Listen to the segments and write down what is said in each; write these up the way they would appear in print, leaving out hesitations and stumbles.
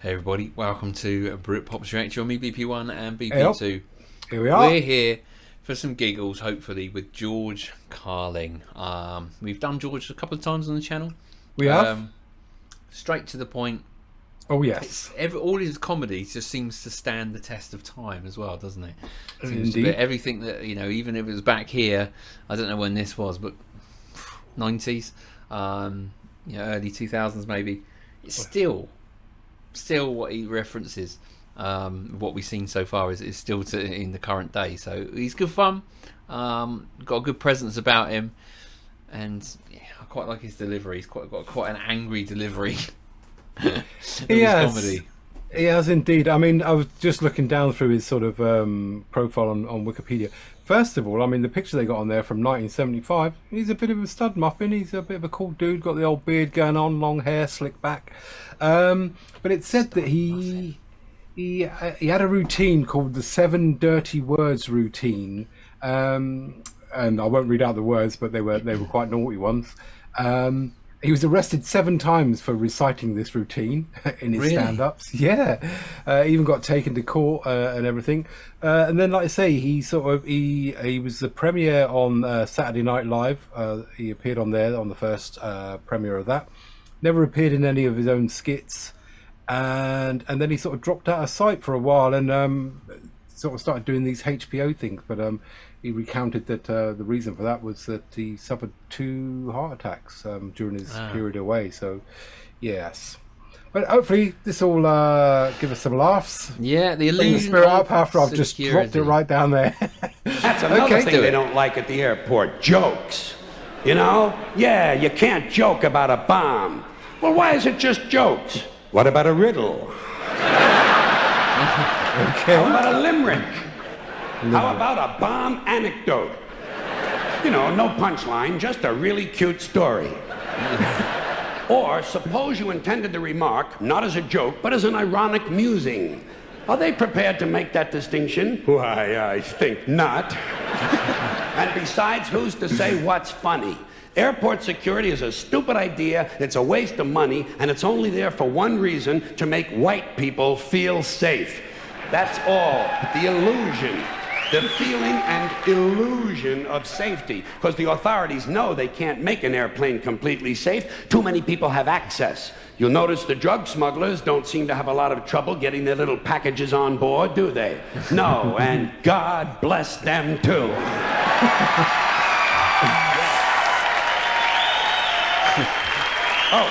Hey everybody, welcome to BritPop's Reaction on me, BP1 and BP2. Here we are. We're here for some giggles, hopefully, with George Carlin. We've done George a couple of times on the channel. We have. Straight to the point. Oh, yes. All his comedy just seems to stand the test of time as well, doesn't it? Indeed. Everything that, even if it was back here, I don't know when this was, but 90s, early 2000s maybe, it's still what he references, what we've seen so far is still in the current day. So he's good fun, got a good presence about him, and I quite like his delivery. He's got quite an angry delivery. He has comedy. He has indeed. I mean, I was just looking down through his sort of profile on Wikipedia. First of all, I mean, the picture they got on there from 1975, he's a bit of a stud muffin. He's a bit of a cool dude, got the old beard going on, long hair, slick back. But it said that he had a routine called the 7 Dirty Words routine. And I won't read out the words, but they were quite naughty ones. He was arrested 7 times for reciting this routine in his stand-ups. Yeah, he even got taken to court and everything. And then, like I say, he was the premiere on Saturday Night Live. He appeared on there on the first premiere of that. Never appeared in any of his own skits, and then he sort of dropped out of sight for a while and sort of started doing these HBO things. But he recounted that the reason for that was that he suffered 2 heart attacks during his period away. So, yes. But hopefully this will give us some laughs. Yeah, the Bring the illusion spirit of up after I've just dropped it right down there. That's another thing they don't like at the airport. Jokes. You know? Yeah, you can't joke about a bomb. Well, why is it just jokes? What about a riddle? Okay. How about a limerick? How about a bomb anecdote? You know, no punchline, just a really cute story. Or suppose you intended the remark not as a joke, but as an ironic musing. Are they prepared to make that distinction? Why, I think not. And besides, who's to say what's funny? Airport security is a stupid idea, it's a waste of money, and it's only there for one reason, to make white people feel safe. That's all. The illusion. The feeling and illusion of safety. Because the authorities know they can't make an airplane completely safe. Too many people have access. You'll notice the drug smugglers don't seem to have a lot of trouble getting their little packages on board, do they? No, and God bless them too. Oh.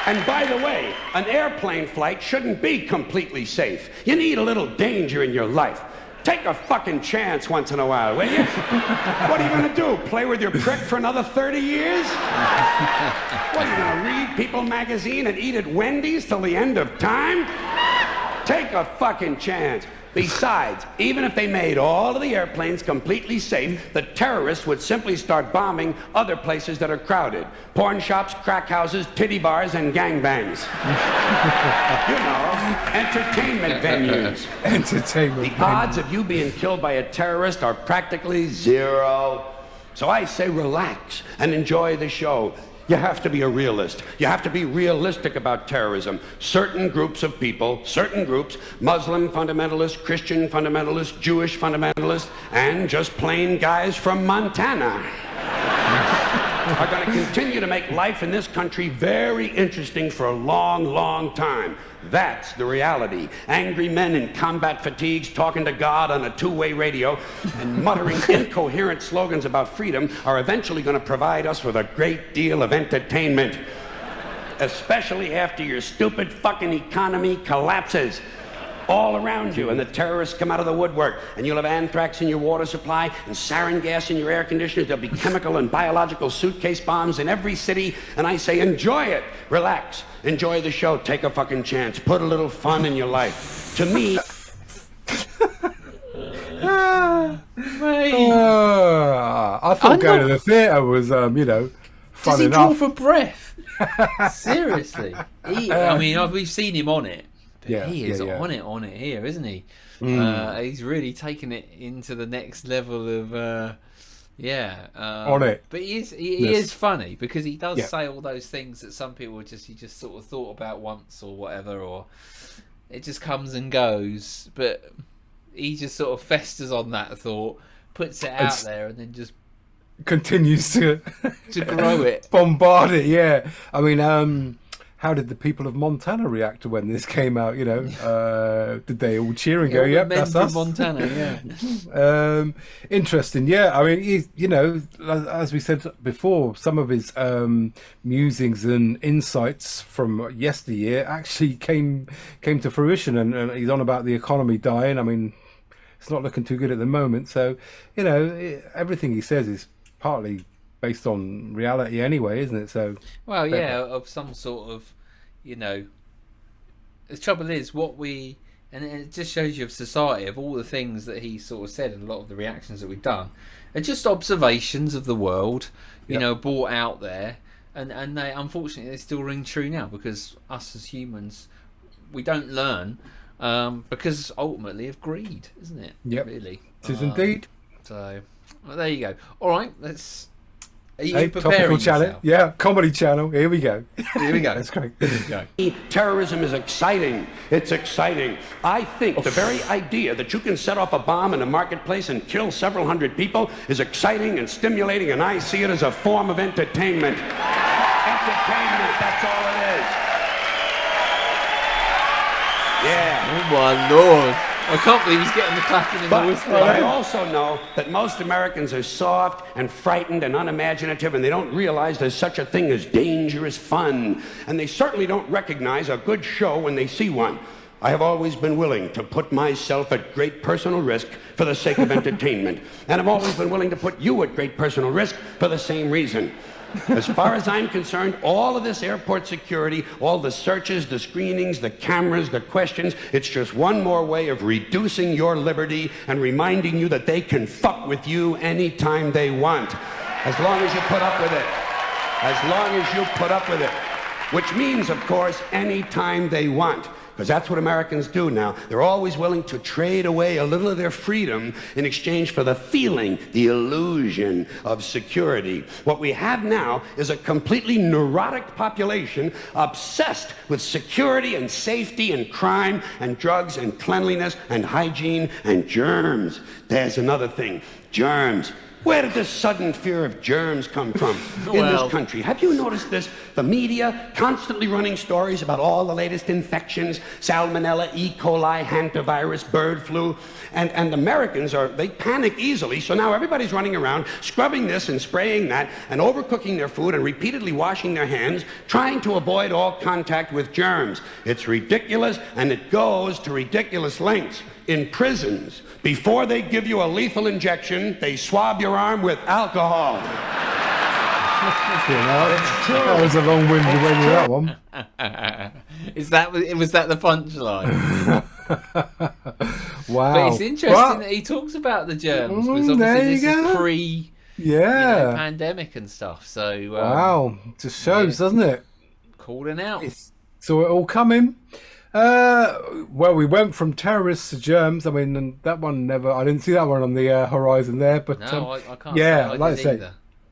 And by the way, an airplane flight shouldn't be completely safe. You need a little danger in your life. Take a fucking chance once in a while, will you? What are you going to do? Play with your prick for another 30 years? What, are you going to read People magazine and eat at Wendy's till the end of time? Take a fucking chance. Besides, even if they made all of the airplanes completely safe, the terrorists would simply start bombing other places that are crowded. Porn shops, crack houses, titty bars, and gangbangs. You know, entertainment venues. Entertainment. The odds of you being killed by a terrorist are practically 0. So I say relax and enjoy the show. You have to be a realist. You have to be realistic about terrorism. Certain groups of people, certain groups, Muslim fundamentalists, Christian fundamentalists, Jewish fundamentalists, and just plain guys from Montana are going to continue to make life in this country very interesting for a long, long time. That's the reality. Angry men in combat fatigues talking to God on a 2-way radio and muttering incoherent slogans about freedom are eventually going to provide us with a great deal of entertainment. Especially after your stupid fucking economy collapses all around you and the terrorists come out of the woodwork and you'll have anthrax in your water supply and sarin gas in your air conditioners. There'll be chemical and biological suitcase bombs in every city, and I say enjoy it. Relax. Enjoy the show. Take a fucking chance. Put a little fun in your life. To me... I thought going to the theatre was, fun enough. Does he draw for breath? Seriously. I mean, we've seen him on it. But he is on it here, isn't he? He's really taken it into the next level of Yeah, on it. But he is funny because he does Yeah. say all those things that some people you just sort of thought about once or whatever, or it just comes and goes. But he just sort of festers on that thought, puts it out there, and then just continues to grow it, bombard it. Yeah, I mean, how did the people of Montana react to when this came out? You know, did they all cheer and go, "Yep, that's us"? Montana, yeah. Interesting. Yeah, I mean, you know, as we said before, some of his musings and insights from yesteryear actually came to fruition, and he's on about the economy dying. I mean, it's not looking too good at the moment. So, you know, everything he says is partly based on reality anyway, isn't it? So, well, yeah, of some sort of, you know, the trouble is and it just shows you of society, of all the things that he sort of said and a lot of the reactions that we've done are just observations of the world, you know, brought out there, and they, unfortunately, they still ring true now, because us as humans, we don't learn, because ultimately of greed, isn't it? Yep. Really. It is indeed. So, well, there you go. All right, let's... Are you Hey, preparing topical channel, yourself? yeah, comedy channel. Here we go. Here we go. That's great. Here we go. Terrorism is exciting. It's exciting. I think the very idea that you can set off a bomb in a marketplace and kill several hundred people is exciting and stimulating, and I see it as a form of entertainment. Entertainment, that's all it is. Yeah. Oh my Lord. I can't believe he's getting the clapping and the whistling. But I also know that most Americans are soft and frightened and unimaginative, and they don't realize there's such a thing as dangerous fun. And they certainly don't recognize a good show when they see one. I have always been willing to put myself at great personal risk for the sake of entertainment. And I've always been willing to put you at great personal risk for the same reason. As far as I'm concerned, all of this airport security, all the searches, the screenings, the cameras, the questions, it's just one more way of reducing your liberty and reminding you that they can fuck with you anytime they want. As long as you put up with it. As long as you put up with it. Which means, of course, anytime they want. Because that's what Americans do now. They're always willing to trade away a little of their freedom in exchange for the feeling, the illusion of security. What we have now is a completely neurotic population obsessed with security and safety and crime and drugs and cleanliness and hygiene and germs. There's another thing, germs. Where did this sudden fear of germs come from in this country? Have you noticed this? The media constantly running stories about all the latest infections, salmonella, E. coli, hantavirus, bird flu, and Americans they panic easily, so now everybody's running around scrubbing this and spraying that and overcooking their food and repeatedly washing their hands, trying to avoid all contact with germs. It's ridiculous, and it goes to ridiculous lengths. In prisons, before they give you a lethal injection, they swab your arm with alcohol. It's true. That was a long-winded way to that one. Was that the punchline? Wow. But it's interesting that he talks about the germs, because obviously this is pre pandemic and stuff. So wow, just shows, doesn't it? Calling out. So it all coming. Well, we went from terrorists to germs. I mean, and that one I didn't see that one on the horizon there. But no, I can't. Yeah, say like I say,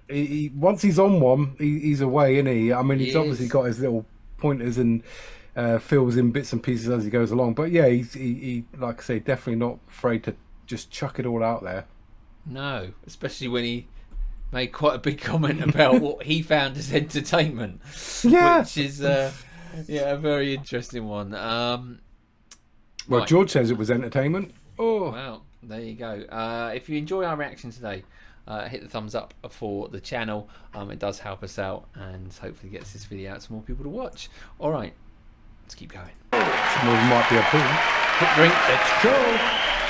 he once he's on one, he's away, isn't he? I mean, he's obviously got his little pointers and fills in bits and pieces as he goes along. But yeah, he like I say, definitely not afraid to just chuck it all out there. No, especially when he made quite a big comment about what he found as entertainment. Yeah, which is a very interesting one. Well, right. George says it was entertainment. Oh, well, there you go. If you enjoy our reaction today, hit the thumbs up for the channel. It does help us out and hopefully gets this video out to more people to watch. All right, let's keep going. Some of them might be a pool. Quick drink. It's true.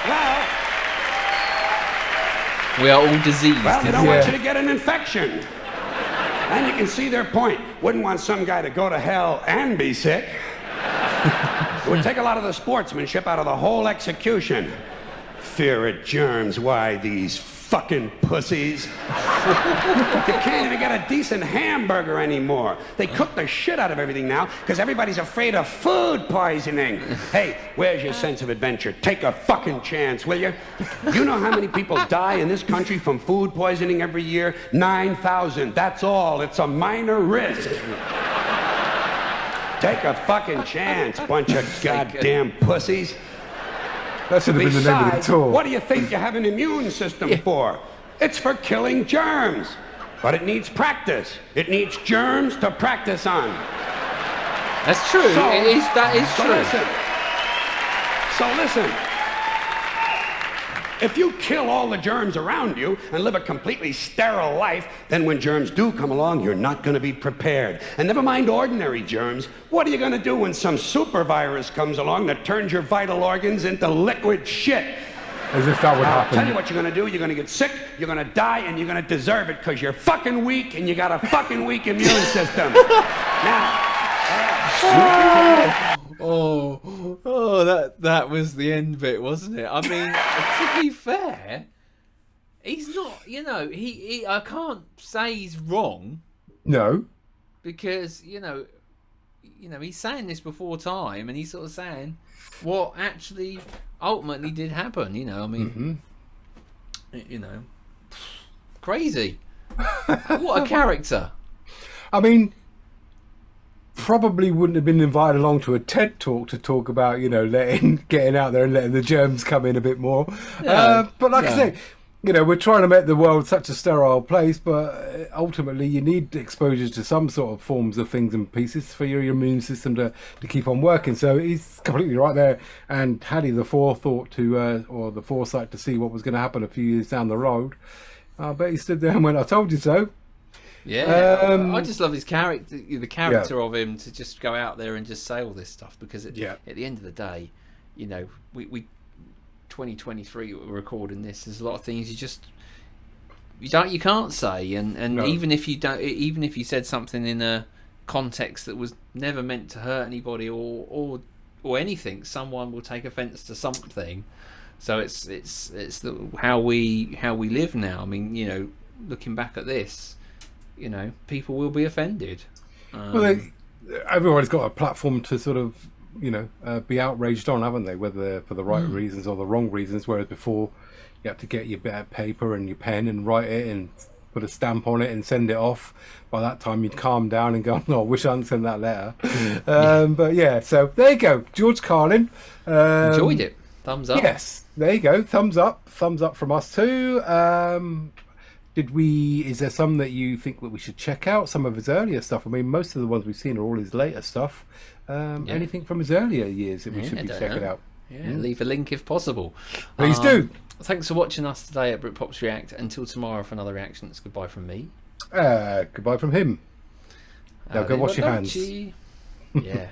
Well, we are all diseased. Well, they don't want you to get an infection. And you can see their point. Wouldn't want some guy to go to hell and be sick. It would take a lot of the sportsmanship out of the whole execution. Fear of germs, why these fucking pussies? You can't even get a decent hamburger anymore. They cook the shit out of everything now because everybody's afraid of food poisoning. Hey, where's your sense of adventure? Take a fucking chance, will you? You know how many people die in this country from food poisoning every year? 9,000. That's all. It's a minor risk. Take a fucking chance, bunch of goddamn pussies. That should have been the name of the tour. What do you think you have an immune system for? It's for killing germs. But it needs practice. It needs germs to practice on. That's true. That is true. Listen. If you kill all the germs around you and live a completely sterile life, then when germs do come along, you're not going to be prepared. And never mind ordinary germs. What are you going to do when some super virus comes along that turns your vital organs into liquid shit? As if that would happen. I'll tell you what you're going to do. You're going to get sick, you're going to die, and you're going to deserve it because you're fucking weak and you got a fucking weak immune system. Now, that was the end bit, wasn't it? I mean, to be fair, he's not, he I can't say he's wrong. No. Because, he's saying this before time, and he's sort of saying what actually ultimately did happen, I mean, crazy. What a character. I mean, probably wouldn't have been invited along to a TED talk to talk about, getting out there and letting the germs come in a bit more. But like I say, we're trying to make the world such a sterile place, but ultimately you need exposure to some sort of forms of things and pieces for your immune system to keep on working. So he's completely right there. And had he the forethought or the foresight to see what was going to happen a few years down the road, I bet he stood there and went, I told you so. Yeah, I just love his character, the character of him to just go out there and just say all this stuff because at the end of the day, we 2023 we're recording this. There's a lot of things you can't say, and No. even if you said something in a context that was never meant to hurt anybody or anything, someone will take offence to something. So it's how we live now. I mean, looking back at this. People will be offended. Well, everybody's got a platform to sort of, be outraged on, haven't they? Whether for the right reasons or the wrong reasons. Whereas before, you had to get your bit of paper and your pen and write it and put a stamp on it and send it off. By that time, you'd calm down and go, "No, I wish I hadn't sent that letter." But yeah, so there you go, George Carlin. Enjoyed it. Thumbs up. Yes, there you go. Thumbs up from us too. Is there some that you think that we should check out? Some of his earlier stuff. I mean, most of the ones we've seen are all his later stuff. Anything from his earlier years that we should be checking out? Yeah, leave a link if possible. Please do. Thanks for watching us today at BritPops React. Until tomorrow for another reaction. It's goodbye from me. Goodbye from him. Now go wash your hands. Yeah.